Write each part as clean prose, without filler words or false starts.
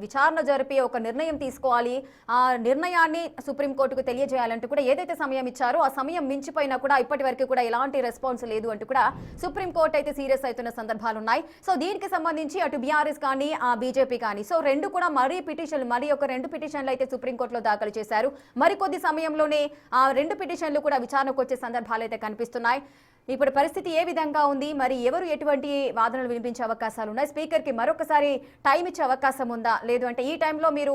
విచారణ జరిపి ఒక నిర్ణయం తీసుకోవాలి, ఆ నిర్ణయాన్ని సుప్రీంకోర్టుకు తెలియజేయాలంటూ కూడా ఏదైతే సమయం ఇచ్చారో ఆ సమయం మించిపోయినా కూడా ఇప్పటి వరకు కూడా ఎలాంటి రెస్పాన్స్ లేదు అంటూ కూడా సుప్రీంకోర్టు అయితే సీరియస్ అవుతున్న సందర్భాలు ఉన్నాయి. సో దీనికి సంబంధించి అటు బీఆర్ఎస్ కానీ బీజేపీ కానీ సో రెండు కూడా మరీ ఒక రెండు పిటిషన్లు అయితే సుప్రీంకోర్టులో దాఖలు చేశారు. మరికొద్ది సమయంలోనే ఆ రెండు పిటిషన్లు కూడా విచారణకు వచ్చే సందర్భాలు అయితే కనిపిస్తున్నాయి. ఇప్పుడు పరిస్థితి ఏ విధంగా ఉంది, మరి ఎవరు ఎటువంటి వాదనలు వినిపించే అవకాశాలు ఉన్నాయి, స్పీకర్కి మరొకసారి టైం ఇచ్చే అవకాశం ఉందా, లేదు అంటే ఈ టైంలో మీరు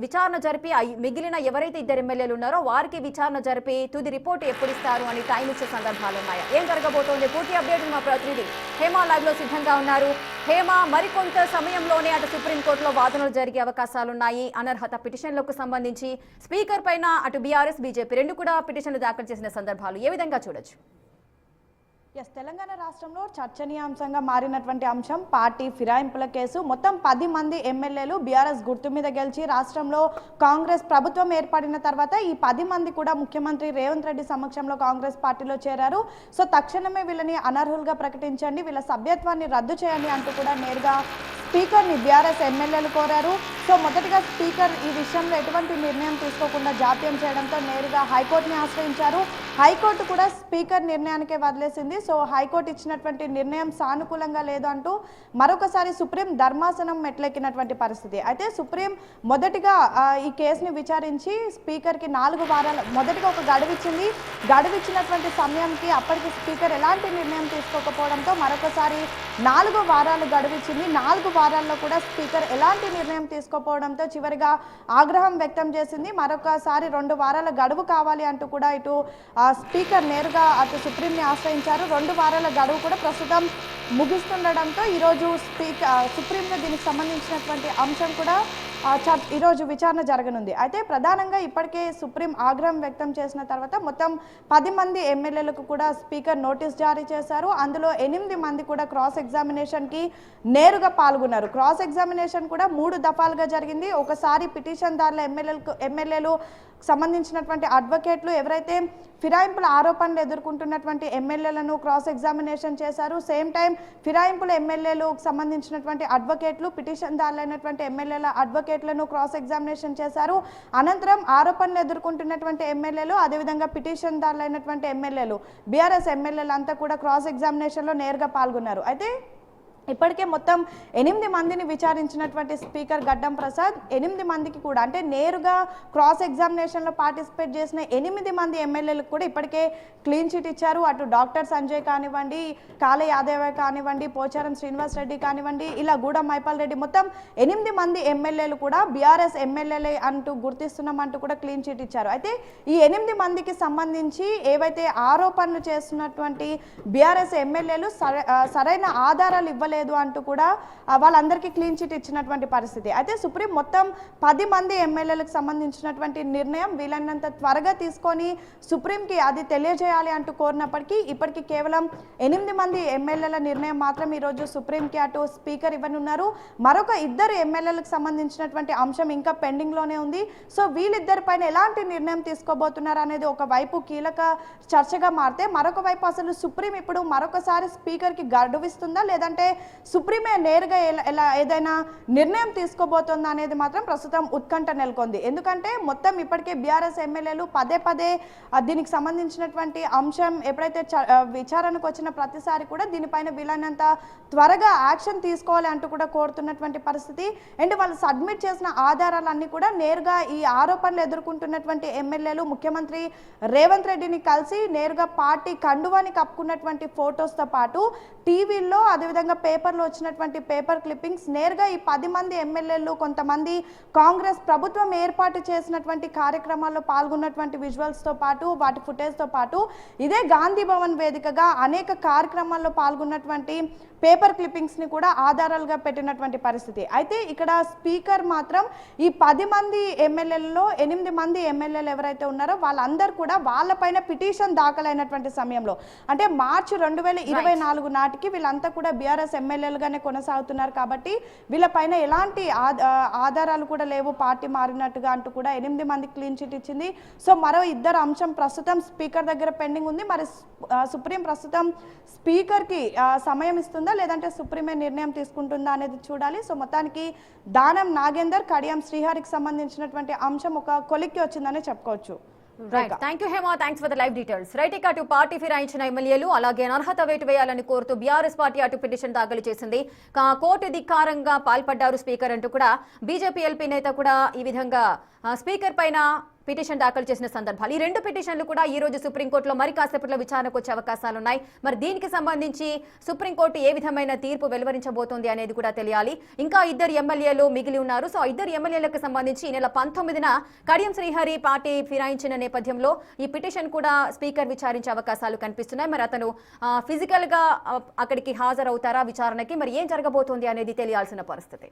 విచారణ జరిపి మిగిలిన ఎవరైతే ఇద్దరు ఎమ్మెల్యేలు ఉన్నారో వారికి విచారణ జరిపి తుది రిపోర్ట్ ఎప్పుడు ఇస్తారు అని టైం ఇచ్చే సందర్భాలు ఉన్నాయా, ఏం జరగబోతోంది? పూర్తి అప్డేట్ మా ప్రతినిధి హేమ లైవ్ లో సిద్ధంగా ఉన్నారు. హేమ, మరికొంత సమయంలోనే అటు సుప్రీంకోర్టులో వాదనలు జరిగే అవకాశాలున్నాయి. అనర్హత పిటిషన్లకు సంబంధించి స్పీకర్ పైన అటు బీఆర్ఎస్ బీజేపీ రెండు కూడా పిటిషన్లు దాఖలు చేసిన సందర్భాలు ఏ విధంగా చూడొచ్చు? తెలంగాణ రాష్ట్రంలో చర్చనీయాంశంగా మారినటువంటి అంశం పార్టీ ఫిరాయింపుల కేసు. మొత్తం 10 మంది ఎమ్మెల్యేలు బీఆర్ఎస్ గుర్తు మీద గెలిచి రాష్ట్రంలో కాంగ్రెస్ ప్రభుత్వం ఏర్పడిన తర్వాత ఈ 10 మంది కూడా ముఖ్యమంత్రి రేవంత్ రెడ్డి సమక్షంలో కాంగ్రెస్ పార్టీలో చేరారు. సో తక్షణమే వీళ్ళని అనర్హులుగా ప్రకటించండి, వీళ్ళ సభ్యత్వాన్ని రద్దు చేయండి అంటూ కూడా నేరుగా స్పీకర్ని బీఆర్ఎస్ ఎమ్మెల్యేలు కోరారు. సో మొదటిగా స్పీకర్ ఈ విషయంలో ఎటువంటి నిర్ణయం తీసుకోకుండా జాప్యం చేయడంతో నేరుగా హైకోర్టుని ఆశ్రయించారు. హైకోర్టు కూడా స్పీకర్ నిర్ణయానికే వదిలేసింది. సో హైకోర్టు ఇచ్చినటువంటి నిర్ణయం సానుకూలంగా లేదు అంటూ మరొకసారి సుప్రీం ధర్మాసనం మెట్లెక్కినటువంటి పరిస్థితి. అయితే సుప్రీం మొదటిగా ఈ కేసుని విచారించి స్పీకర్కి 4 వారాలు మొదటిగా ఒక గడువిచ్చింది. గడువిచ్చినటువంటి సమయానికి అప్పటికి స్పీకర్ ఎలాంటి నిర్ణయం తీసుకోకపోవడంతో మరొకసారి 4 వారాలు గడువిచ్చింది. 4 వారాల్లో కూడా స్పీకర్ ఎలాంటి నిర్ణయం తీసుకోకపోవడంతో చివరిగా ఆగ్రహం వ్యక్తం చేసింది. మరొకసారి 2 వారాల గడువు కావాలి అంటూ కూడా ఇటు స్పీకర్ నేరుగా అటు సుప్రీంని ఆశ్రయించారు. 2 వారాల గడువు కూడా ప్రస్తుతం ముగిస్తుండడంతో ఈరోజు సుప్రీంలో దీనికి సంబంధించినటువంటి అంశం కూడా ఈరోజు విచారణ జరగనుంది. అయితే ప్రధానంగా ఇప్పటికే సుప్రీం ఆగ్రహం వ్యక్తం చేసిన తర్వాత మొత్తం 10 మంది ఎమ్మెల్యేలకు కూడా స్పీకర్ నోటీస్ జారీ చేశారు. అందులో 8 మంది కూడా క్రాస్ ఎగ్జామినేషన్కి నేరుగా పాల్గొన్నారు. క్రాస్ ఎగ్జామినేషన్ కూడా 3 దఫాలుగా జరిగింది. ఒకసారి పిటిషన్దారుల ఎమ్మెల్యేలు సంబంధించినటువంటి అడ్వకేట్లు ఎవరైతే ఫిరాయింపుల ఆరోపణలు ఎదుర్కొంటున్నటువంటి ఎమ్మెల్యేలను క్రాస్ ఎగ్జామినేషన్ చేశారు. సేమ్ టైం ఫిరాయింపుల ఎమ్మెల్యేలకు సంబంధించినటువంటి అడ్వకేట్లు పిటిషన్దారులైనటువంటి ఎమ్మెల్యేల అడ్వకేట్లను క్రాస్ ఎగ్జామినేషన్ చేశారు. అనంతరం ఆరోపణలు ఎదుర్కొంటున్నటువంటి ఎమ్మెల్యేలు అదేవిధంగా పిటిషన్దారులైనటువంటి ఎమ్మెల్యేలు బీఆర్ఎస్ ఎమ్మెల్యేలు అంతా కూడా క్రాస్ ఎగ్జామినేషన్లో నేరుగా పాల్గొన్నారు. అయితే ఇప్పటికే మొత్తం 8 మందిని విచారించినటువంటి స్పీకర్ గడ్డం ప్రసాద్ 8 మందికి కూడా అంటే నేరుగా క్రాస్ ఎగ్జామినేషన్లో పార్టిసిపేట్ చేసిన 8 మంది ఎమ్మెల్యేలకు కూడా ఇప్పటికే క్లీన్ చిట్ ఇచ్చారు. అటు డాక్టర్ సంజయ్ కానివ్వండి, కాళ యాదవ్ కానివ్వండి, పోచారం శ్రీనివాస్ రెడ్డి కానివ్వండి, ఇలా గూడెం మైపాల్ రెడ్డి మొత్తం 8 మంది ఎమ్మెల్యేలు కూడా బీఆర్ఎస్ ఎమ్మెల్యేలే అంటూ గుర్తిస్తున్నామంటూ కూడా క్లీన్ చిట్ ఇచ్చారు. అయితే ఈ 8 మందికి సంబంధించి ఏవైతే ఆరోపణలు చేస్తున్నటువంటి బీఆర్ఎస్ ఎమ్మెల్యేలు సరైన ఆధారాలు ఇవ్వలేదు అంటూ కూడా వాళ్ళందరికీ క్లీన్ చిట్ ఇచ్చినటువంటి పరిస్థితి. అయితే సుప్రీం మొత్తం 10 మంది ఎమ్మెల్యేలకు సంబంధించినటువంటి నిర్ణయం వీలైనంత త్వరగా తీసుకొని సుప్రీంకి అది తెలియజేయాలి అంటూ కోరినప్పటికీ ఇప్పటికీ కేవలం 8 మంది ఎమ్మెల్యేల నిర్ణయం మాత్రం ఈరోజు సుప్రీంకి అటు స్పీకర్ ఇవ్వనున్నారు. మరొక 2 ఎమ్మెల్యేలకు సంబంధించినటువంటి అంశం ఇంకా పెండింగ్లోనే ఉంది. సో వీళ్ళిద్దరిపైన ఎలాంటి నిర్ణయం తీసుకోబోతున్నారు అనేది ఒకవైపు కీలక చర్చగా మారితే మరొక వైపు అసలు సుప్రీం ఇప్పుడు మరొకసారి స్పీకర్కి గడువిస్తుందా లేదంటే సుప్రీమే నేరుగా ఏదైనా నిర్ణయం తీసుకోబోతుందా అనేది మాత్రం ప్రస్తుతం ఉత్కంఠ నెలకొంది. ఎందుకంటే మొత్తం ఇప్పటికే బీఆర్ఎస్ ఎమ్మెల్యేలు పదే దీనికి సంబంధించినటువంటి అంశం ఎప్పుడైతే విచారణకు వచ్చిన ప్రతిసారి కూడా దీనిపైన వీలైనంత త్వరగా యాక్షన్ తీసుకోవాలి అంటూ కూడా కోరుతున్నటువంటి పరిస్థితి. అండ్ వాళ్ళు సబ్మిట్ చేసిన ఆధారాలన్నీ కూడా నేరుగా ఈ ఆరోపణలు ఎదుర్కొంటున్నటువంటి ఎమ్మెల్యేలు ముఖ్యమంత్రి రేవంత్ రెడ్డిని కలిసి నేరుగా పార్టీ కండువాని కప్పుకున్నటువంటి ఫొటోస్తో పాటు టీవీల్లో అదేవిధంగా పేపర్లో వచ్చినటువంటి పేపర్ క్లిప్పింగ్స్ నేరుగా ఈ 10 మంది ఎమ్మెల్యేలు కొంతమంది కాంగ్రెస్ ప్రభుత్వం ఏర్పాటు చేసినటువంటి కార్యక్రమాల్లో పాల్గొన్నటువంటి విజువల్స్తో పాటు వాటి ఫుటేజ్తో పాటు ఇదే గాంధీ భవన్ వేదికగా అనేక కార్యక్రమాల్లో పాల్గొన్నటువంటి పేపర్ క్లిప్పింగ్స్ని కూడా ఆధారాలుగా పెట్టినటువంటి పరిస్థితి. అయితే ఇక్కడ స్పీకర్ మాత్రం ఈ 10 మంది ఎమ్మెల్యేలలో 8 మంది ఎమ్మెల్యేలు ఎవరైతే ఉన్నారో వాళ్ళందరూ కూడా వాళ్ళపైన పిటిషన్ దాఖలైనటువంటి సమయంలో అంటే మార్చి 2024 నాటికి వీళ్ళంతా కూడా బీఆర్ఎస్ ఎమ్మెల్యేలుగానే కొనసాగుతున్నారు కాబట్టి వీళ్ళపైన ఎలాంటి ఆధారాలు కూడా లేవు పార్టీ మారినట్టుగా అంటూ కూడా 8 మంది క్లీన్ చిట్ ఇచ్చింది. సో మరో 2 అంశం ప్రస్తుతం స్పీకర్ దగ్గర పెండింగ్ ఉంది. మరి సుప్రీం ప్రస్తుతం స్పీకర్కి సమయం ఇస్తుందా లేదంటే సుప్రీమే నిర్ణయం తీసుకుంటుందా అనేది చూడాలి. సో మొత్తానికి దానం నాగేందర్, కడియం శ్రీహరికి సంబంధించినటువంటి అంశం ఒక కొలిక్కి వచ్చిందని చెప్పుకోవచ్చు. Right, thank you Hema, thanks for the live details. Right, ఇక అటు పార్టీ ఫిరాయించిన ఎమ్మెల్యేలు అలాగే అనర్హత వేటు వేయాలని కోరుతూ బీఆర్ఎస్ పార్టీ అటు పిటిషన్ దాఖలు చేసింది. కోర్టు ధిక్కారంగా పాల్పడ్డారు స్పీకర్ అంటూ కూడా బీజేపీ ఎల్పీ నేత కూడా ఈ విధంగా స్పీకర్ పైన పిటిషన్ దాఖలు చేసిన సందర్భాలు. ఈ 2 పిటిషన్లు కూడా ఈ రోజు సుప్రీంకోర్టులో మరి కాసేపట్లో విచారణకు వచ్చే అవకాశాలు ఉన్నాయి. మరి దీనికి సంబంధించి సుప్రీంకోర్టు ఏ విధమైన తీర్పు వెలువరించబోతోంది అనేది కూడా తెలియాలి. ఇంకా 2 ఎమ్మెల్యేలు మిగిలి ఉన్నారు. సో 2 ఎమ్మెల్యేలకు సంబంధించి ఈ నెల 19న కడియం శ్రీహరి పార్టీ ఫిరాయించిన నేపథ్యంలో ఈ పిటిషన్ కూడా స్పీకర్ విచారించే అవకాశాలు కనిపిస్తున్నాయి. మరి అతను ఫిజికల్ గా అక్కడికి హాజరవుతారా విచారణకి, మరి ఏం జరగబోతోంది అనేది తెలియాల్సిన పరిస్థితి.